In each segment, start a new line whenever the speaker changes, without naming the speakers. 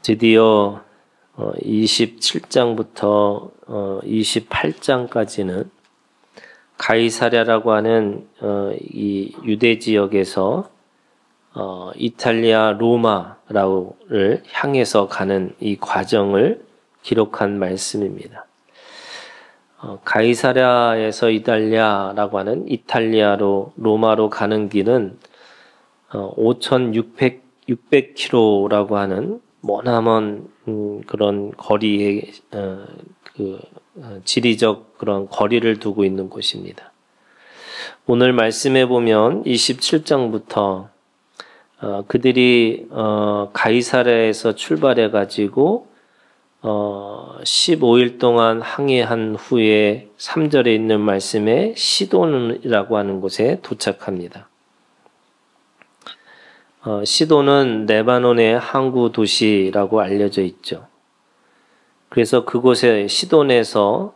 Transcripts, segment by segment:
드디어 27장부터 28장까지는 가이사랴라고 하는 이 유대 지역에서 이탈리아 로마를 향해서 가는 이 과정을 기록한 말씀입니다. 가이사랴에서 이탈리아라고 하는 이탈리아로 로마로 가는 길은 5,600km라고 하는 머나먼 그런 거리의 지리적 그런 거리를 두고 있는 곳입니다. 오늘 말씀해 보면 27장부터 그들이 가이사랴에서 출발해 가지고 15일 동안 항해한 후에 3절에 있는 말씀에 시돈이라고 하는 곳에 도착합니다. 시돈은 레바논의 항구 도시라고 알려져 있죠. 그래서 그곳에 시돈에서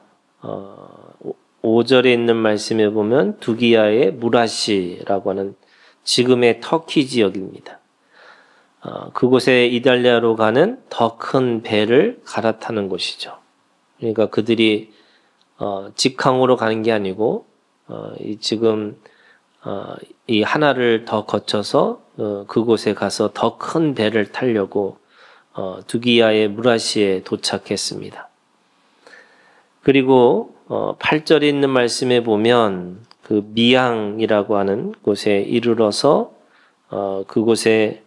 5절에 있는 말씀에 보면 두기야의 무라시라고 하는 지금의 터키 지역입니다. 그곳에 이탈리아로 가는 더 큰 배를 갈아타는 곳이죠. 그러니까 그들이 직항으로 가는 게 아니고 지금 이 하나를 더 거쳐서 그곳에 가서 더 큰 배를 타려고 두기야의 무라시에 도착했습니다. 그리고 8절에 있는 말씀에 보면 그 미양이라고 하는 곳에 이르러서 그곳에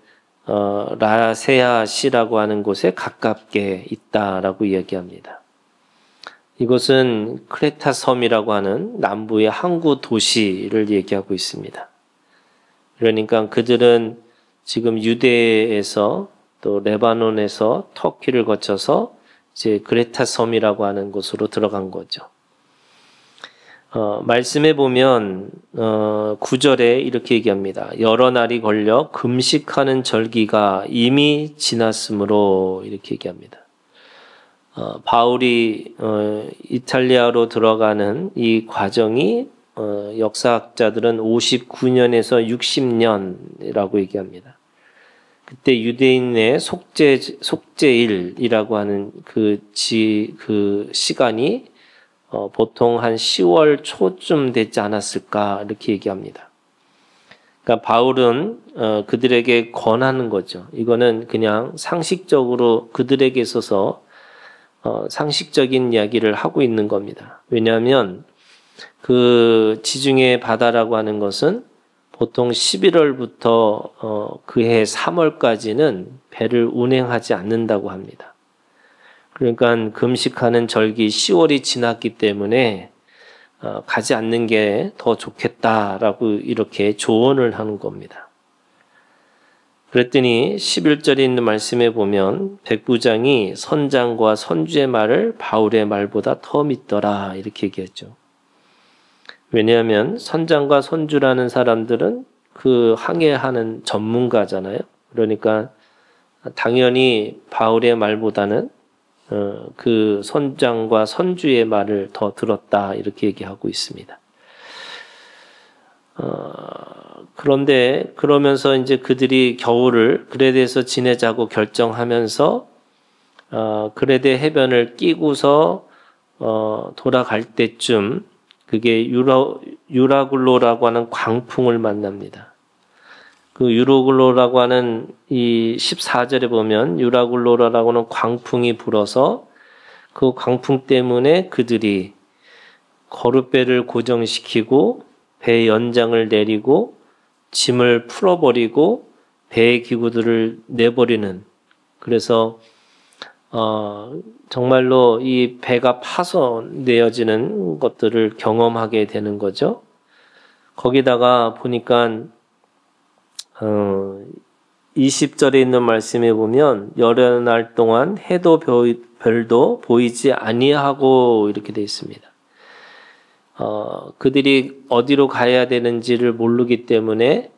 라세아시라고 하는 곳에 가깝게 있다라고 이야기합니다. 이곳은 크레타 섬이라고 하는 남부의 항구 도시를 얘기하고 있습니다. 그러니까 그들은 지금 유대에서 또 레바논에서 터키를 거쳐서 이제 크레타 섬이라고 하는 곳으로 들어간 거죠. 말씀해 보면 9절에 이렇게 얘기합니다. 여러 날이 걸려 금식하는 절기가 이미 지났으므로 이렇게 얘기합니다. 바울이 이탈리아로 들어가는 이 과정이 역사학자들은 59년에서 60년이라고 얘기합니다. 그때 유대인의 속죄일이라고 하는 그 시간이 보통 한 10월 초쯤 되지 않았을까 이렇게 얘기합니다. 그러니까 바울은 그들에게 권하는 거죠. 이거는 그냥 상식적으로 그들에게 있어서 상식적인 이야기를 하고 있는 겁니다. 왜냐하면 그 지중해 바다라고 하는 것은 보통 11월부터 그해 3월까지는 배를 운행하지 않는다고 합니다. 그러니까 금식하는 절기 10월이 지났기 때문에 가지 않는 게 더 좋겠다라고 이렇게 조언을 하는 겁니다. 그랬더니 11절에 있는 말씀에 보면 백부장이 선장과 선주의 말을 바울의 말보다 더 믿더라 이렇게 얘기했죠. 왜냐하면 선장과 선주라는 사람들은 그 항해하는 전문가잖아요. 그러니까 당연히 바울의 말보다는 그 선장과 선주의 말을 더 들었다 이렇게 얘기하고 있습니다. 그런데 그러면서 이제 그들이 겨울을 그레데에서 지내자고 결정하면서 그레데 해변을 끼고서 돌아갈 때쯤 그게 유라굴로라고 하는 광풍을 만납니다. 그 유라굴로라고 하는 이 14절에 보면 유라굴로라고 하는 광풍이 불어서 그 광풍 때문에 그들이 거룻배를 고정시키고 배 연장을 내리고 짐을 풀어버리고 배의 기구들을 내버리는 그래서 정말로 이 배가 파손되어지는 것들을 경험하게 되는 거죠. 거기다가 보니까 20절에 있는 말씀에 보면 여러 날 동안 해도 별도 보이지 아니하고 이렇게 되어 있습니다. 그들이 어디로 가야 되는지를 모르기 때문에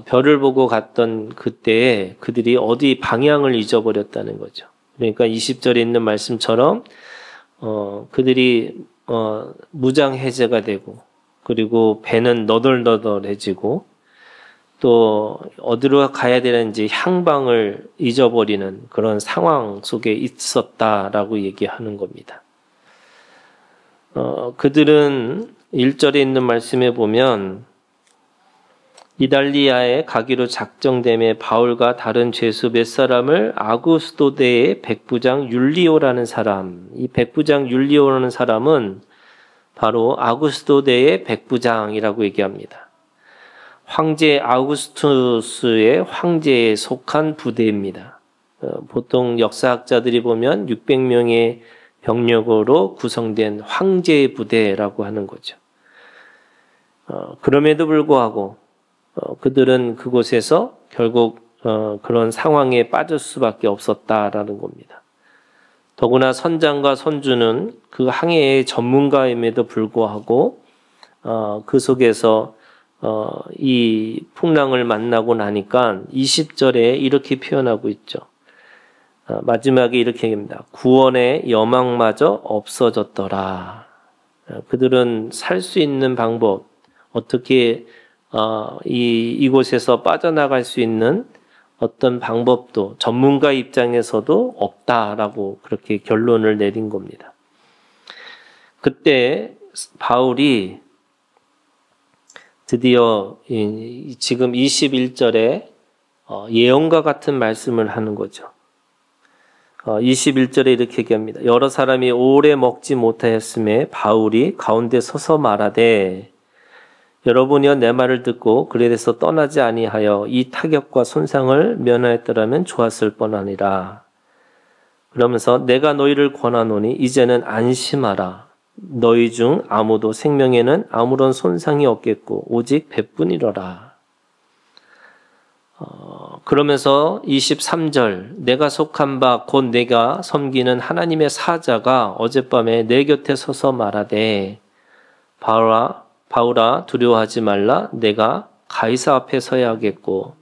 별을 보고 갔던 그때에 그들이 어디 방향을 잊어버렸다는 거죠. 그러니까 20절에 있는 말씀처럼 그들이 무장해제가 되고 그리고 배는 너덜너덜해지고 또 어디로 가야 되는지 향방을 잊어버리는 그런 상황 속에 있었다라고 얘기하는 겁니다. 그들은 1절에 있는 말씀에 보면 이달리아에 가기로 작정됨에 바울과 다른 죄수 몇 사람을 아구스도대의 백부장 율리오라는 사람, 이 백부장 율리오라는 사람은 바로 아구스도대의 백부장이라고 얘기합니다. 황제 아우구스투스의 황제에 속한 부대입니다. 보통 역사학자들이 보면 600명의 병력으로 구성된 황제의 부대라고 하는 거죠. 그럼에도 불구하고 그들은 그곳에서 결국 그런 상황에 빠질 수밖에 없었다라는 겁니다. 더구나 선장과 선주는 그 항해의 전문가임에도 불구하고 그 속에서 이 풍랑을 만나고 나니까 20절에 이렇게 표현하고 있죠. 마지막에 이렇게 얘기합니다. 구원의 여망마저 없어졌더라. 그들은 살 수 있는 방법, 어떻게 이곳에서 빠져나갈 수 있는 어떤 방법도 전문가 입장에서도 없다라고 그렇게 결론을 내린 겁니다. 그때 바울이 드디어 지금 21절에 예언과 같은 말씀을 하는 거죠. 21절에 이렇게 얘기합니다. 여러 사람이 오래 먹지 못하였음에 바울이 가운데 서서 말하되 여러분이여 내 말을 듣고 그레에서 떠나지 아니하여 이 타격과 손상을 면하였더라면 좋았을 뻔하니라. 그러면서 내가 너희를 권하노니 이제는 안심하라. 너희 중 아무도 생명에는 아무런 손상이 없겠고 오직 배뿐이로라. 그러면서 23절 내가 속한 바 곧 내가 섬기는 하나님의 사자가 어젯밤에 내 곁에 서서 말하되 바울아 두려워하지 말라. 내가 가이사 앞에 서야 하겠고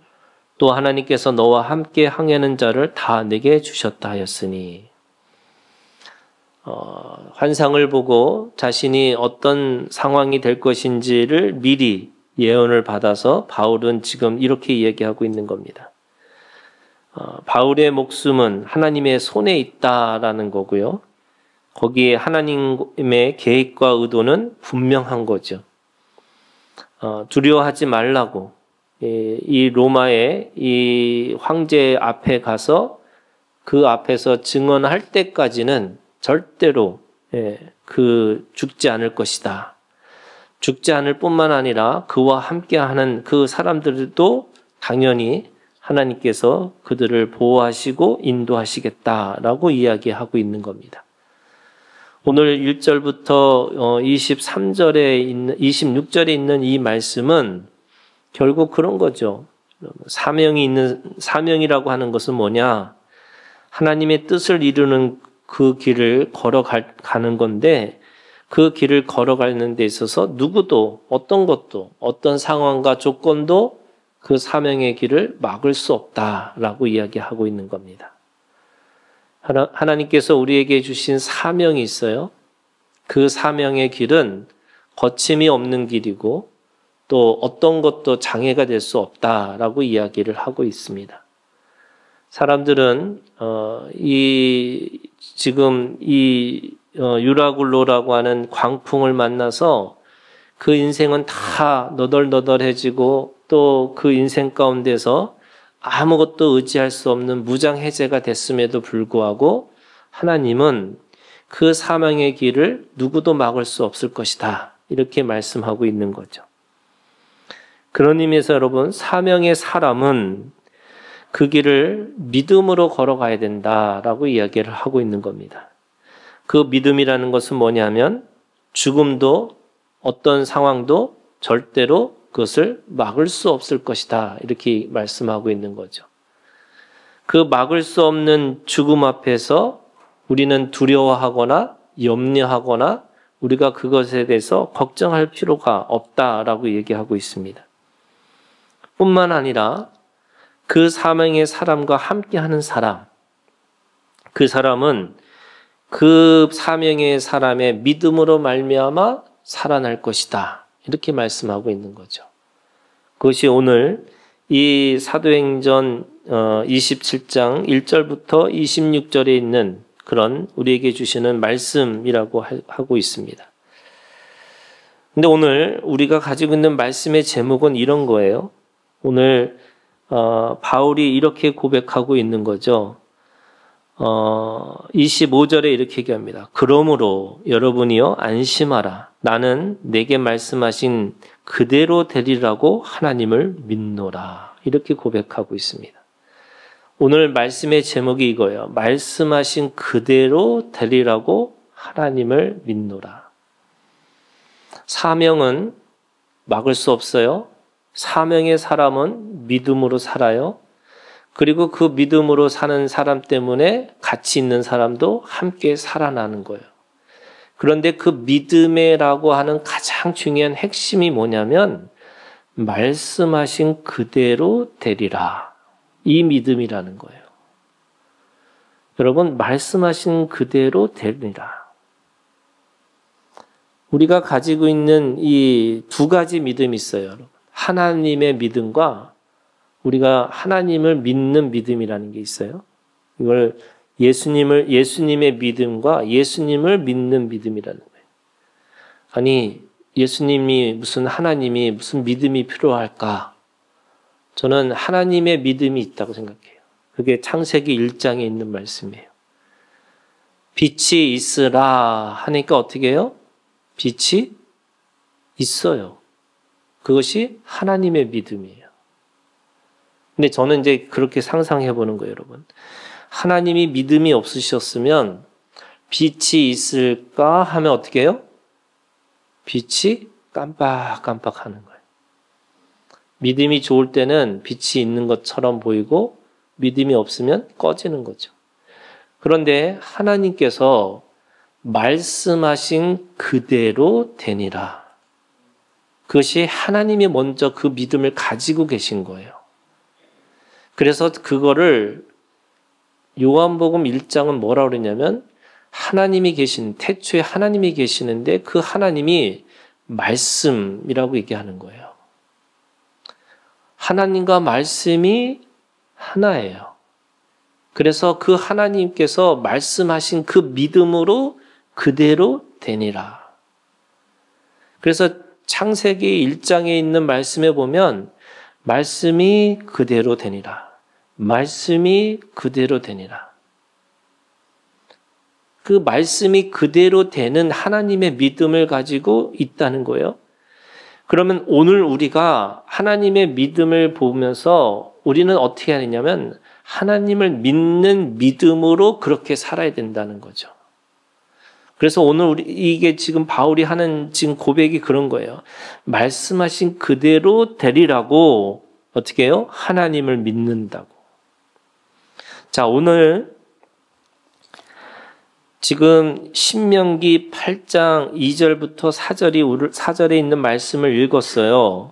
또 하나님께서 너와 함께 항해하는 자를 다 내게 주셨다 하였으니 환상을 보고 자신이 어떤 상황이 될 것인지를 미리 예언을 받아서 바울은 지금 이렇게 얘기하고 있는 겁니다. 바울의 목숨은 하나님의 손에 있다라는 거고요. 거기에 하나님의 계획과 의도는 분명한 거죠. 두려워하지 말라고 이 로마의 이 황제 앞에 가서 그 앞에서 증언할 때까지는 절대로 죽지 않을 것이다. 죽지 않을 뿐만 아니라 그와 함께하는 그 사람들도 당연히 하나님께서 그들을 보호하시고 인도하시겠다라고 이야기하고 있는 겁니다. 오늘 1절부터 26절에 있는 이 말씀은 결국 그런 거죠. 사명이라고 하는 것은 뭐냐? 하나님의 뜻을 이루는 그 길을 걸어가는 건데 그 길을 걸어가는 데 있어서 누구도 어떤 것도 어떤 상황과 조건도 그 사명의 길을 막을 수 없다라고 이야기하고 있는 겁니다. 하나님께서 우리에게 주신 사명이 있어요. 그 사명의 길은 거침이 없는 길이고 또 어떤 것도 장애가 될 수 없다라고 이야기를 하고 있습니다. 사람들은 지금 유라굴로라고 하는 광풍을 만나서 그 인생은 다 너덜너덜해지고 또 그 인생 가운데서 아무것도 의지할 수 없는 무장해제가 됐음에도 불구하고 하나님은 그 사명의 길을 누구도 막을 수 없을 것이다. 이렇게 말씀하고 있는 거죠. 그런 의미에서 여러분, 사명의 사람은 그 길을 믿음으로 걸어가야 된다라고 이야기를 하고 있는 겁니다. 그 믿음이라는 것은 뭐냐면 죽음도 어떤 상황도 절대로 그것을 막을 수 없을 것이다. 이렇게 말씀하고 있는 거죠. 그 막을 수 없는 죽음 앞에서 우리는 두려워하거나 염려하거나 우리가 그것에 대해서 걱정할 필요가 없다라고 얘기하고 있습니다. 뿐만 아니라 그 사명의 사람과 함께하는 사람, 그 사람은 그 사명의 사람의 믿음으로 말미암아 살아날 것이다. 이렇게 말씀하고 있는 거죠. 그것이 오늘 이 사도행전 27장 1절부터 26절에 있는 그런 우리에게 주시는 말씀이라고 하고 있습니다. 근데 오늘 우리가 가지고 있는 말씀의 제목은 이런 거예요. 오늘 바울이 이렇게 고백하고 있는 거죠. 25절에 이렇게 얘기합니다. 그러므로 여러분이여 안심하라. 나는 내게 말씀하신 그대로 되리라고 하나님을 믿노라. 이렇게 고백하고 있습니다. 오늘 말씀의 제목이 이거예요. 말씀하신 그대로 되리라고 하나님을 믿노라. 사명은 막을 수 없어요. 사명의 사람은 믿음으로 살아요. 그리고 그 믿음으로 사는 사람 때문에 같이 있는 사람도 함께 살아나는 거예요. 그런데 그 믿음이라고 하는 가장 중요한 핵심이 뭐냐면 말씀하신 그대로 되리라. 이 믿음이라는 거예요. 여러분, 말씀하신 그대로 되리라. 우리가 가지고 있는 이 두 가지 믿음이 있어요. 여러분. 하나님의 믿음과 우리가 하나님을 믿는 믿음이라는 게 있어요. 이걸 예수님의 믿음과 예수님을 믿는 믿음이라는 거예요. 아니, 예수님이 하나님이 무슨 믿음이 필요할까? 저는 하나님의 믿음이 있다고 생각해요. 그게 창세기 1장에 있는 말씀이에요. 빛이 있으라 하니까 어떻게 해요? 빛이 있어요. 그것이 하나님의 믿음이에요. 근데 저는 이제 그렇게 상상해 보는 거예요, 여러분. 하나님이 믿음이 없으셨으면 빛이 있을까 하면 어떻게 해요? 빛이 깜빡깜빡 하는 거예요. 믿음이 좋을 때는 빛이 있는 것처럼 보이고 믿음이 없으면 꺼지는 거죠. 그런데 하나님께서 말씀하신 그대로 되니라. 그것이 하나님이 먼저 그 믿음을 가지고 계신 거예요. 그래서 그거를 요한복음 1장은 뭐라고 그러냐면 하나님이 태초에 하나님이 계시는데 그 하나님이 말씀이라고 얘기하는 거예요. 하나님과 말씀이 하나예요. 그래서 그 하나님께서 말씀하신 그 믿음으로 그대로 되니라. 그래서 창세기 1장에 있는 말씀에 보면 말씀이 그대로 되니라. 말씀이 그대로 되니라. 그 말씀이 그대로 되는 하나님의 믿음을 가지고 있다는 거예요. 그러면 오늘 우리가 하나님의 믿음을 보면서 우리는 어떻게 하느냐면 하나님을 믿는 믿음으로 그렇게 살아야 된다는 거죠. 그래서 오늘 이게 지금 바울이 하는 지금 고백이 그런 거예요. 말씀하신 그대로 되리라고 어떻게 해요? 하나님을 믿는다고. 자, 오늘 지금 신명기 8장 2절부터 4절에 있는 말씀을 읽었어요.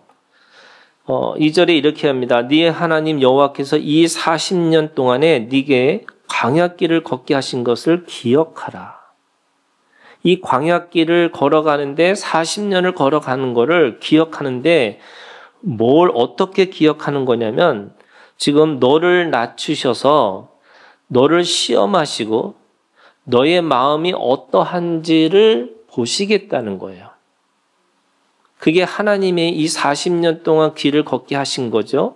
2절에 이렇게 합니다. 네 하나님 여호와께서 이 40년 동안에 네게 광야길을 걷게 하신 것을 기억하라. 이 광야길을 걸어가는데 40년을 걸어가는 거를 기억하는데 뭘 어떻게 기억하는 거냐면 지금 너를 낮추셔서 너를 시험하시고 너의 마음이 어떠한지를 보시겠다는 거예요. 그게 하나님의 이 40년 동안 길을 걷게 하신 거죠.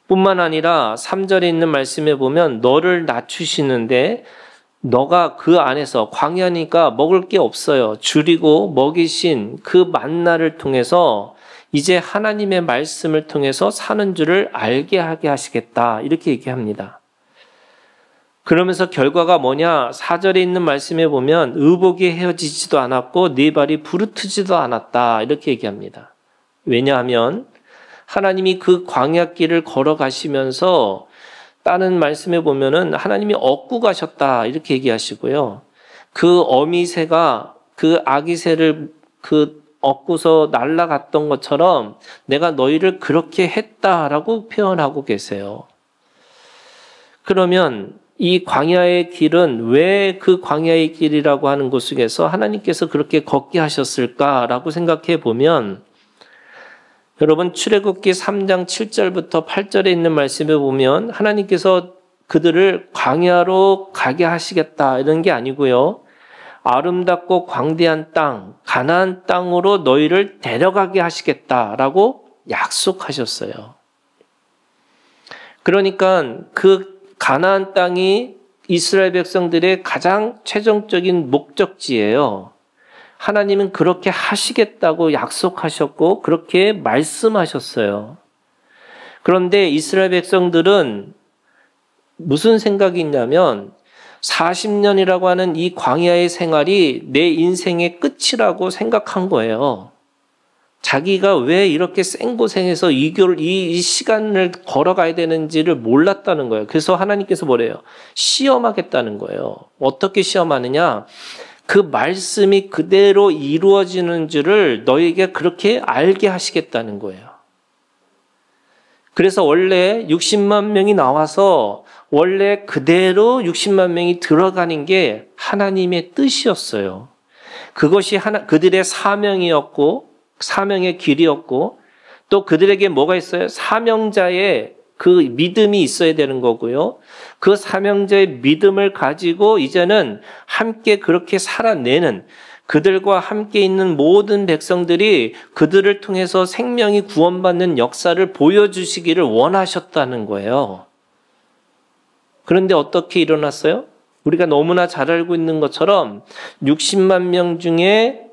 뿐만 아니라 3절에 있는 말씀에 보면 너를 낮추시는데 너가 그 안에서 광야니까 먹을 게 없어요. 줄이고 먹이신 그 만나를 통해서 이제 하나님의 말씀을 통해서 사는 줄을 알게 하게 하시겠다. 이렇게 얘기합니다. 그러면서 결과가 뭐냐? 4절에 있는 말씀에 보면 의복이 헤어지지도 않았고 네 발이 부르트지도 않았다. 이렇게 얘기합니다. 왜냐하면 하나님이 그 광야길을 걸어가시면서 다른 말씀에 보면은 하나님이 얻고 가셨다. 이렇게 얘기하시고요. 그 어미새가 그 아기새를 얻고서 날아갔던 것처럼 내가 너희를 그렇게 했다라고 표현하고 계세요. 그러면 이 광야의 길은 왜 그 광야의 길이라고 하는 곳 속에서 하나님께서 그렇게 걷게 하셨을까라고 생각해 보면 여러분 출애굽기 3장 7절부터 8절에 있는 말씀에 보면 하나님께서 그들을 광야로 가게 하시겠다 이런 게 아니고요. 아름답고 광대한 땅, 가나안 땅으로 너희를 데려가게 하시겠다라고 약속하셨어요. 그러니까 그 가나안 땅이 이스라엘 백성들의 가장 최종적인 목적지예요. 하나님은 그렇게 하시겠다고 약속하셨고 그렇게 말씀하셨어요. 그런데 이스라엘 백성들은 무슨 생각이 있냐면 40년이라고 하는 이 광야의 생활이 내 인생의 끝이라고 생각한 거예요. 자기가 왜 이렇게 생고생해서 이 시간을 걸어가야 되는지를 몰랐다는 거예요. 그래서 하나님께서 뭐래요? 시험하겠다는 거예요. 어떻게 시험하느냐? 그 말씀이 그대로 이루어지는 줄을 너에게 그렇게 알게 하시겠다는 거예요. 그래서 원래 60만 명이 나와서 원래 그대로 60만 명이 들어가는 게 하나님의 뜻이었어요. 그것이 그들의 사명이었고 사명의 길이었고 또 그들에게 뭐가 있어요? 사명자의 그 믿음이 있어야 되는 거고요. 그 사명자의 믿음을 가지고 이제는 함께 그렇게 살아내는 그들과 함께 있는 모든 백성들이 그들을 통해서 생명이 구원받는 역사를 보여주시기를 원하셨다는 거예요. 그런데 어떻게 일어났어요? 우리가 너무나 잘 알고 있는 것처럼 60만 명 중에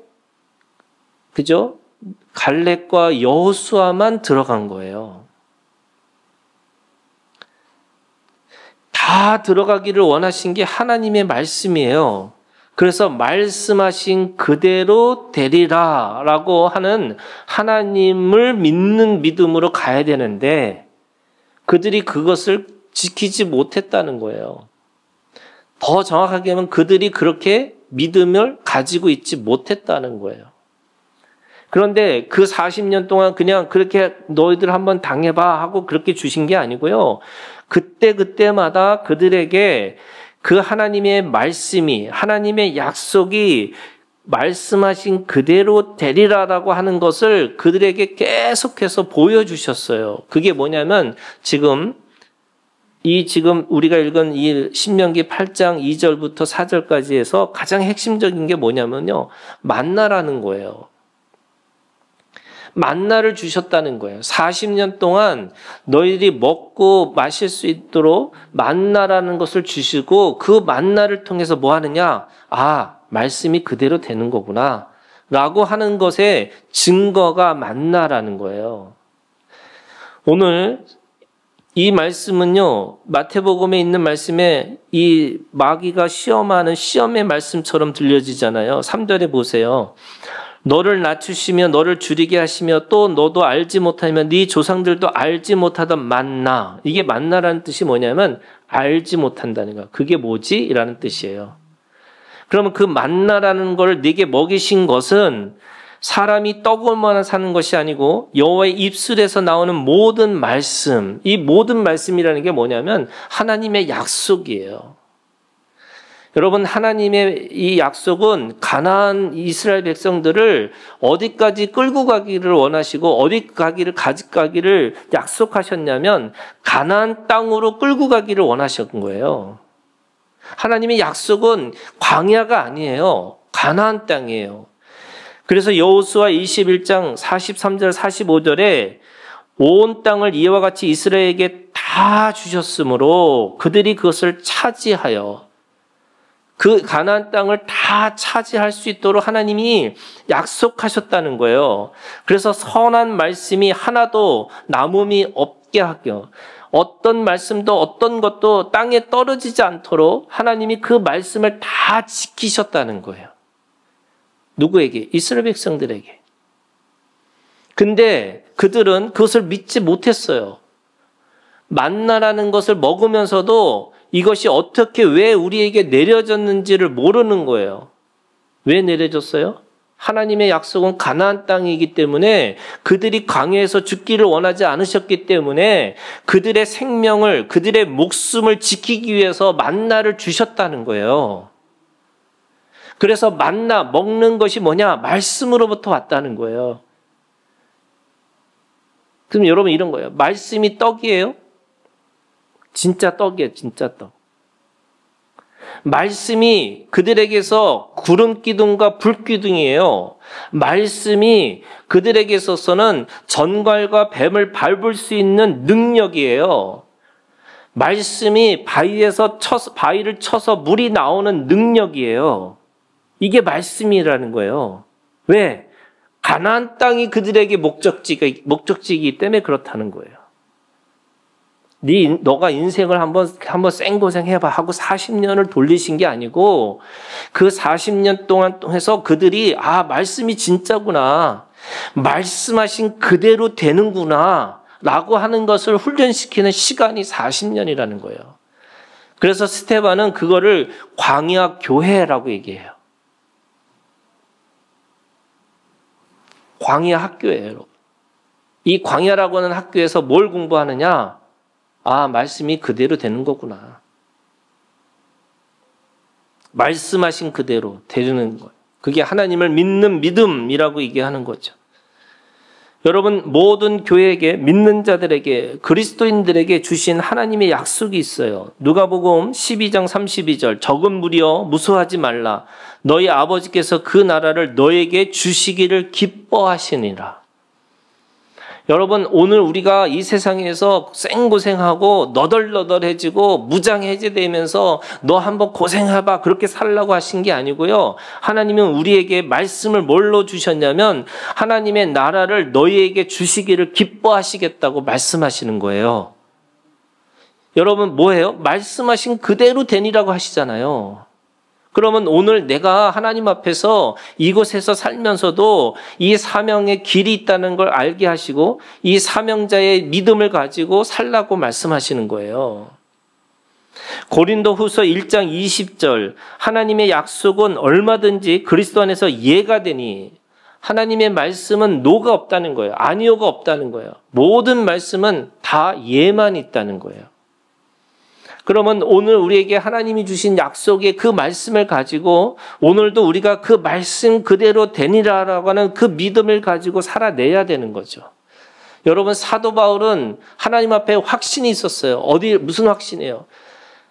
그죠? 갈렙과 여호수아만 들어간 거예요. 다 들어가기를 원하신 게 하나님의 말씀이에요. 그래서 말씀하신 그대로 되리라 라고 하는 하나님을 믿는 믿음으로 가야 되는데 그들이 그것을 지키지 못했다는 거예요. 더 정확하게 하면 그들이 그렇게 믿음을 가지고 있지 못했다는 거예요. 그런데 그 40년 동안 그냥 그렇게 너희들 한번 당해봐 하고 그렇게 주신 게 아니고요. 그때마다 그들에게 그 하나님의 말씀이, 하나님의 약속이 말씀하신 그대로 되리라라고 하는 것을 그들에게 계속해서 보여주셨어요. 그게 뭐냐면 지금 우리가 읽은 이 신명기 8장 2절부터 4절까지 해서 가장 핵심적인 게 뭐냐면요. 만나라는 거예요. 만나를 주셨다는 거예요. 40년 동안 너희들이 먹고 마실 수 있도록 만나라는 것을 주시고 그 만나를 통해서 뭐 하느냐? 아, 말씀이 그대로 되는 거구나 라고 하는 것의 증거가 만나라는 거예요. 오늘 이 말씀은요, 마태복음에 있는 말씀에 이 마귀가 시험하는 시험의 말씀처럼 들려지잖아요. 3절에 보세요. 너를 낮추시며 너를 줄이게 하시며 또 너도 알지 못하면 네 조상들도 알지 못하던 만나. 이게 만나라는 뜻이 뭐냐면 알지 못한다는 거야. 그게 뭐지? 이라는 뜻이에요. 그러면 그 만나라는 걸 네게 먹이신 것은 사람이 떡으로만 사는 것이 아니고 여호와의 입술에서 나오는 모든 말씀, 이 모든 말씀이라는 게 뭐냐면 하나님의 약속이에요. 여러분, 하나님의 이 약속은 가나안 이스라엘 백성들을 어디까지 끌고 가기를 원하시고 어디 가기를 약속하셨냐면 가나안 땅으로 끌고 가기를 원하셨던 거예요. 하나님의 약속은 광야가 아니에요. 가나안 땅이에요. 그래서 여호수아 21장 43절 45절에 온 땅을 이와 같이 이스라엘에게 다 주셨으므로 그들이 그것을 차지하여 그 가나안 땅을 다 차지할 수 있도록 하나님이 약속하셨다는 거예요. 그래서 선한 말씀이 하나도 남음이 없게 하여 어떤 말씀도 어떤 것도 땅에 떨어지지 않도록 하나님이 그 말씀을 다 지키셨다는 거예요. 누구에게? 이스라엘 백성들에게. 근데 그들은 그것을 믿지 못했어요. 만나라는 것을 먹으면서도 이것이 어떻게 왜 우리에게 내려졌는지를 모르는 거예요. 왜 내려졌어요? 하나님의 약속은 가나안 땅이기 때문에 그들이 광야에서 죽기를 원하지 않으셨기 때문에 그들의 생명을, 그들의 목숨을 지키기 위해서 만나를 주셨다는 거예요. 그래서 만나 먹는 것이 뭐냐? 말씀으로부터 왔다는 거예요. 그럼 여러분 이런 거예요. 말씀이 떡이에요? 진짜 떡이에요. 진짜 떡. 말씀이 그들에게서 구름 기둥과 불 기둥이에요. 말씀이 그들에게 있어서는 전갈과 뱀을 밟을 수 있는 능력이에요. 말씀이 바위를 쳐서 물이 나오는 능력이에요. 이게 말씀이라는 거예요. 왜? 가나안 땅이 그들에게 목적지이기 때문에 그렇다는 거예요. 너가 인생을 한번 생고생 해봐 하고 40년을 돌리신 게 아니고 그 40년 동안 해서 그들이 말씀이 진짜구나. 말씀하신 그대로 되는구나. 라고 하는 것을 훈련시키는 시간이 40년이라는 거예요. 그래서 스데반은 그거를 광야 교회라고 얘기해요. 광야 학교예요, 여러분. 이 광야라고 하는 학교에서 뭘 공부하느냐? 말씀이 그대로 되는 거구나. 말씀하신 그대로 되는 거예요. 그게 하나님을 믿는 믿음이라고 얘기하는 거죠. 여러분, 모든 교회에게, 믿는 자들에게, 그리스도인들에게 주신 하나님의 약속이 있어요. 누가복음 12장 32절, 적은 무리여 무수하지 말라. 너희 아버지께서 그 나라를 너에게 주시기를 기뻐하시니라. 여러분, 오늘 우리가 이 세상에서 생고생하고 너덜너덜해지고 무장해제되면서 너 한번 고생해봐 그렇게 살라고 하신 게 아니고요. 하나님은 우리에게 말씀을 뭘로 주셨냐면 하나님의 나라를 너희에게 주시기를 기뻐하시겠다고 말씀하시는 거예요. 여러분 뭐예요? 말씀하신 그대로 되니라고 하시잖아요. 그러면 오늘 내가 하나님 앞에서 이곳에서 살면서도 이 사명의 길이 있다는 걸 알게 하시고 이 사명자의 믿음을 가지고 살라고 말씀하시는 거예요. 고린도후서 1장 20절 하나님의 약속은 얼마든지 그리스도 안에서 예가 되니 하나님의 말씀은 노가 없다는 거예요. 아니오가 없다는 거예요. 모든 말씀은 다 예만 있다는 거예요. 그러면 오늘 우리에게 하나님이 주신 약속의 그 말씀을 가지고 오늘도 우리가 그 말씀 그대로 되니라라고 하는 그 믿음을 가지고 살아내야 되는 거죠. 여러분 사도 바울은 하나님 앞에 확신이 있었어요. 무슨 확신이에요?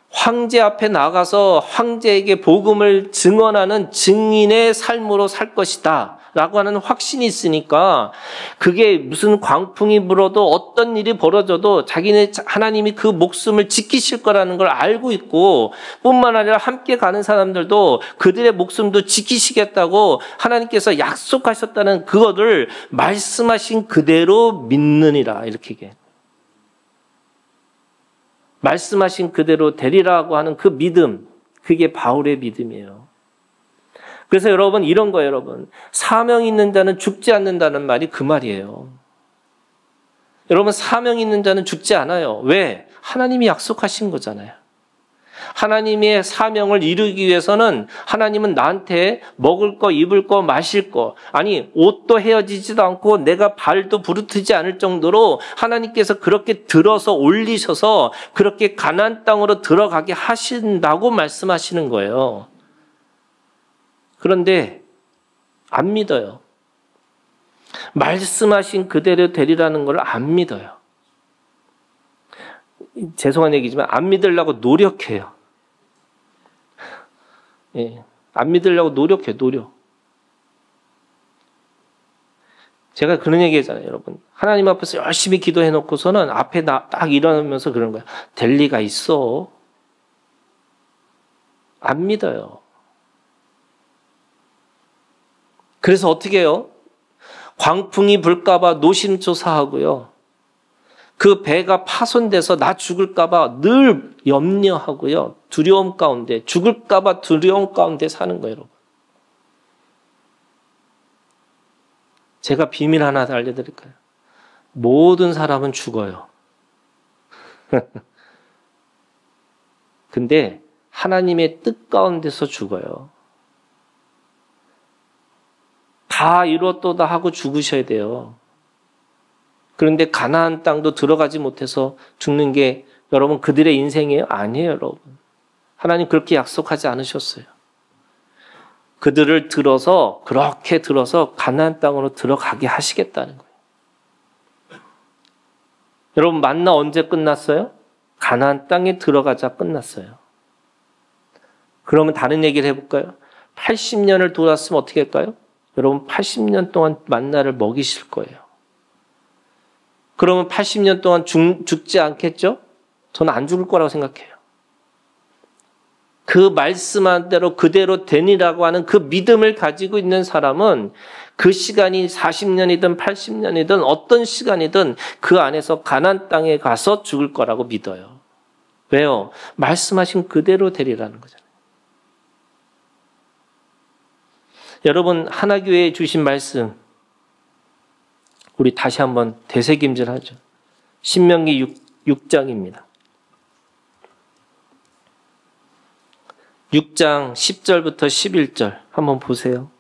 황제 앞에 나가서 황제에게 복음을 증언하는 증인의 삶으로 살 것이다 라고 하는 확신이 있으니까 그게 무슨 광풍이 불어도 어떤 일이 벌어져도 자기네 하나님이 그 목숨을 지키실 거라는 걸 알고 있고 뿐만 아니라 함께 가는 사람들도 그들의 목숨도 지키시겠다고 하나님께서 약속하셨다는 그것을 말씀하신 그대로 믿느니라 이렇게 얘기해요. 말씀하신 그대로 되리라고 하는 그 믿음, 그게 바울의 믿음이에요. 그래서 여러분 이런 거예요, 여러분. 사명 있는 자는 죽지 않는다는 말이 그 말이에요. 여러분 사명 있는 자는 죽지 않아요. 왜? 하나님이 약속하신 거잖아요. 하나님의 사명을 이루기 위해서는 하나님은 나한테 먹을 거, 입을 거, 마실 거, 아니 옷도 헤어지지도 않고 내가 발도 부르트지 않을 정도로 하나님께서 그렇게 들어서 올리셔서 그렇게 가나안 땅으로 들어가게 하신다고 말씀하시는 거예요. 그런데 안 믿어요. 말씀하신 그대로 되리라는 걸 안 믿어요. 죄송한 얘기지만 안 믿으려고 노력해요. 예, 안 믿으려고 노력해요. 노력. 제가 그런 얘기 했잖아요, 여러분. 하나님 앞에서 열심히 기도해 놓고서는 앞에 딱 일어나면서 그런 거야. 될 리가 있어. 안 믿어요. 그래서 어떻게 해요? 광풍이 불까 봐 노심초사하고요. 그 배가 파손돼서 나 죽을까 봐 늘 염려하고요. 두려움 가운데, 죽을까 봐 두려움 가운데 사는 거예요, 여러분. 제가 비밀 하나 알려드릴까요? 모든 사람은 죽어요. 근데 하나님의 뜻 가운데서 죽어요. 다 이뤘도다 하고 죽으셔야 돼요. 그런데 가나안 땅도 들어가지 못해서 죽는 게 여러분 그들의 인생이에요? 아니에요, 여러분. 하나님 그렇게 약속하지 않으셨어요. 그들을 그렇게 들어서 가나안 땅으로 들어가게 하시겠다는 거예요. 여러분 만나 언제 끝났어요? 가나안 땅에 들어가자 끝났어요. 그러면 다른 얘기를 해볼까요? 80년을 돌았으면 어떻게 할까요? 여러분 80년 동안 만나를 먹이실 거예요. 그러면 80년 동안 죽지 않겠죠? 저는 안 죽을 거라고 생각해요. 그 말씀한 대로 그대로 되니라고 하는 그 믿음을 가지고 있는 사람은 그 시간이 40년이든 80년이든 어떤 시간이든 그 안에서 가나안 땅에 가서 죽을 거라고 믿어요. 왜요? 말씀하신 그대로 되리라는 거잖아요. 여러분 하나교회에 주신 말씀 우리 다시 한번 되새김질하죠. 신명기 6장입니다. 6장 10절부터 11절 한번 보세요.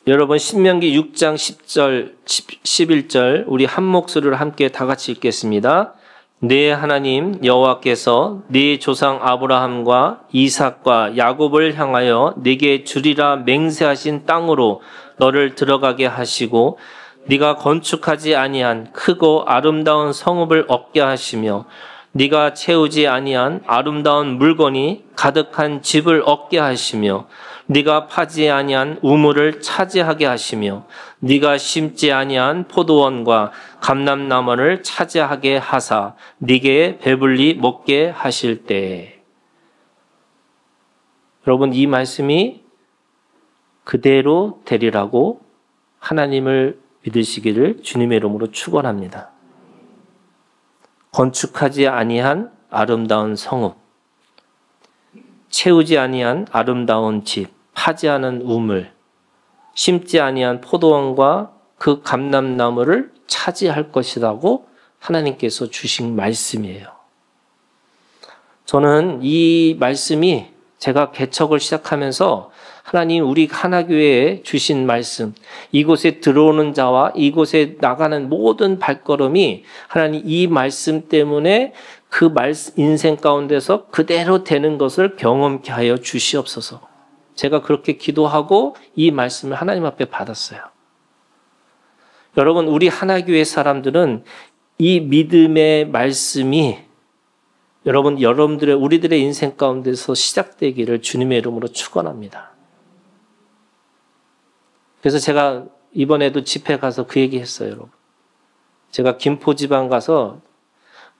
여러분 신명기 6장 10절 11절 우리 한 목소리로 함께 다 같이 읽겠습니다. 네 하나님 여호와께서 네 조상 아브라함과 이삭과 야곱을 향하여 네게 주리라 맹세하신 땅으로 너를 들어가게 하시고 네가 건축하지 아니한 크고 아름다운 성읍을 얻게 하시며 네가 채우지 아니한 아름다운 물건이 가득한 집을 얻게 하시며 네가 파지 아니한 우물을 차지하게 하시며 네가 심지 아니한 포도원과 감람나무를 차지하게 하사 네게 배불리 먹게 하실 때. 여러분 이 말씀이 그대로 되리라고 하나님을 믿으시기를 주님의 이름으로 축원합니다. 건축하지 아니한 아름다운 성읍, 채우지 아니한 아름다운 집, 파지 않은 우물, 심지 아니한 포도원과 그 감람나무를 차지할 것이라고 하나님께서 주신 말씀이에요. 저는 이 말씀이 제가 개척을 시작하면서 하나님 우리 하나교회에 주신 말씀, 이곳에 들어오는 자와 이곳에 나가는 모든 발걸음이 하나님 이 말씀 때문에 그 인생 가운데서 그대로 되는 것을 경험케 하여 주시옵소서. 제가 그렇게 기도하고 이 말씀을 하나님 앞에 받았어요. 여러분 우리 하나교회 사람들은 이 믿음의 말씀이 여러분들의 우리들의 인생 가운데서 시작되기를 주님의 이름으로 축원합니다. 그래서 제가 이번에도 집회 가서 그 얘기 했어요, 여러분. 제가 김포 지방 가서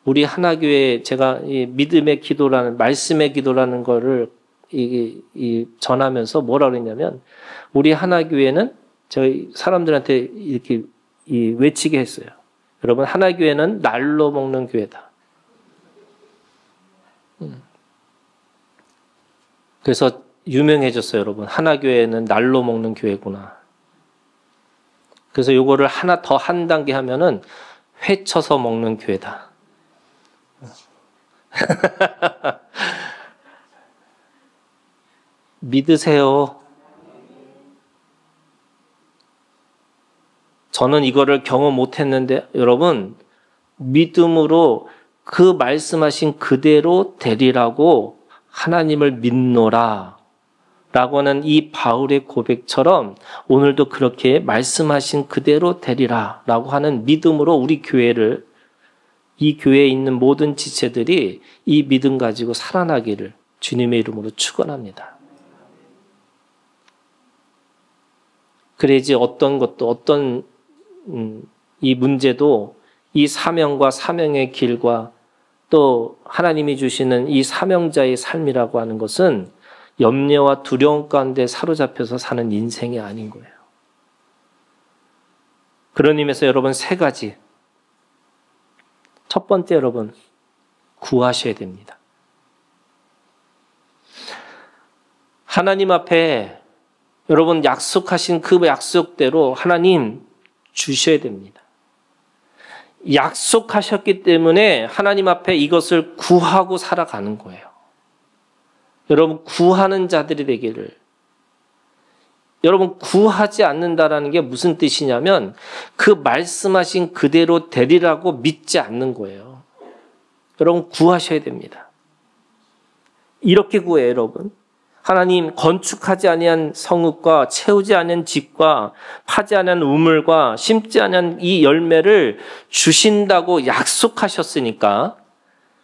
우리 하나교회 제가 이 믿음의 기도라는 말씀의 기도라는 거를 전하면서 뭐라 그랬냐면 우리 하나교회는 저희 사람들한테 이렇게 외치게 했어요. 여러분 하나교회는 날로 먹는 교회다. 그래서 유명해졌어요, 여러분. 하나교회는 날로 먹는 교회구나. 그래서 요거를 하나 더 한 단계 하면은 회쳐서 먹는 교회다. 믿으세요. 저는 이거를 경험 못했는데 여러분 믿음으로 그 말씀하신 그대로 되리라고 하나님을 믿노라 라고 하는 이 바울의 고백처럼 오늘도 그렇게 말씀하신 그대로 되리라 라고 하는 믿음으로 우리 교회를 이 교회에 있는 모든 지체들이 이 믿음 가지고 살아나기를 주님의 이름으로 축원합니다. 그래야지 어떤 것도 어떤 이 문제도 이 사명과 사명의 길과 또 하나님이 주시는 이 사명자의 삶이라고 하는 것은 염려와 두려움 가운데 사로잡혀서 사는 인생이 아닌 거예요. 그런 의미에서 여러분 세 가지. 첫 번째 여러분 구하셔야 됩니다. 하나님 앞에 여러분 약속하신 그 약속대로 하나님 주셔야 됩니다. 약속하셨기 때문에 하나님 앞에 이것을 구하고 살아가는 거예요. 여러분 구하는 자들이 되기를. 여러분 구하지 않는다라는 게 무슨 뜻이냐면 그 말씀하신 그대로 되리라고 믿지 않는 거예요. 여러분 구하셔야 됩니다. 이렇게 구해요, 여러분. 하나님 건축하지 아니한 성읍과 채우지 않은 집과 파지 않은 우물과 심지 않은 이 열매를 주신다고 약속하셨으니까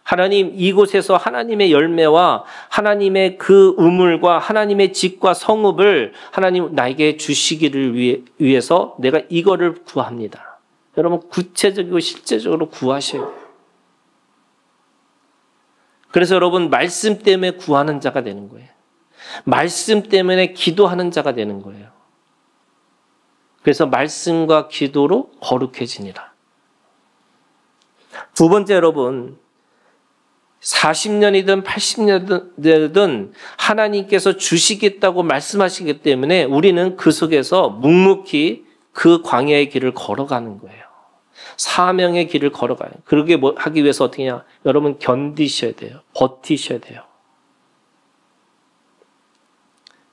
하나님 이곳에서 하나님의 열매와 하나님의 그 우물과 하나님의 집과 성읍을 하나님 나에게 주시기를 위해서 내가 이거를 구합니다. 여러분 구체적이고 실제적으로 구하셔야 돼요. 그래서 여러분 말씀 때문에 구하는 자가 되는 거예요. 말씀 때문에 기도하는 자가 되는 거예요. 그래서 말씀과 기도로 거룩해지니라. 두 번째 여러분 40년이든 80년이든 하나님께서 주시겠다고 말씀하시기 때문에 우리는 그 속에서 묵묵히 그 광야의 길을 걸어가는 거예요. 사명의 길을 걸어가요. 그러게 하기 위해서 어떻게 하냐? 여러분 견디셔야 돼요. 버티셔야 돼요.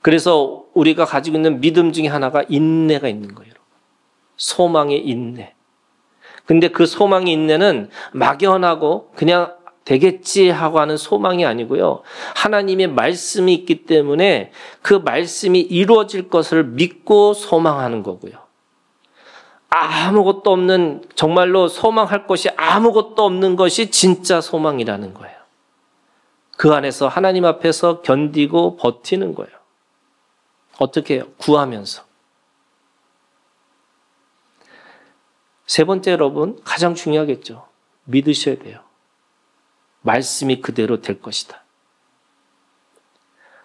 그래서 우리가 가지고 있는 믿음 중에 하나가 인내가 있는 거예요. 소망의 인내. 근데 그 소망의 인내는 막연하고 그냥 되겠지 하고 하는 소망이 아니고요. 하나님의 말씀이 있기 때문에 그 말씀이 이루어질 것을 믿고 소망하는 거고요. 아무것도 없는, 정말로 소망할 것이 아무것도 없는 것이 진짜 소망이라는 거예요. 그 안에서 하나님 앞에서 견디고 버티는 거예요. 어떻게 해요? 구하면서. 세 번째 여러분, 가장 중요하겠죠. 믿으셔야 돼요. 말씀이 그대로 될 것이다.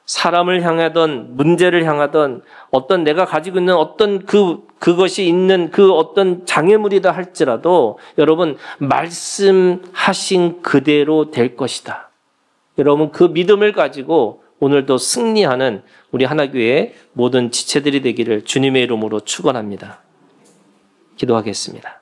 사람을 향하던 문제를 향하던 어떤 내가 가지고 있는 어떤 그것이 있는 그 어떤 장애물이다 할지라도 여러분 말씀하신 그대로 될 것이다. 여러분 그 믿음을 가지고 오늘도 승리하는 우리 하나교회의 모든 지체들이 되기를 주님의 이름으로 축원합니다. 기도하겠습니다.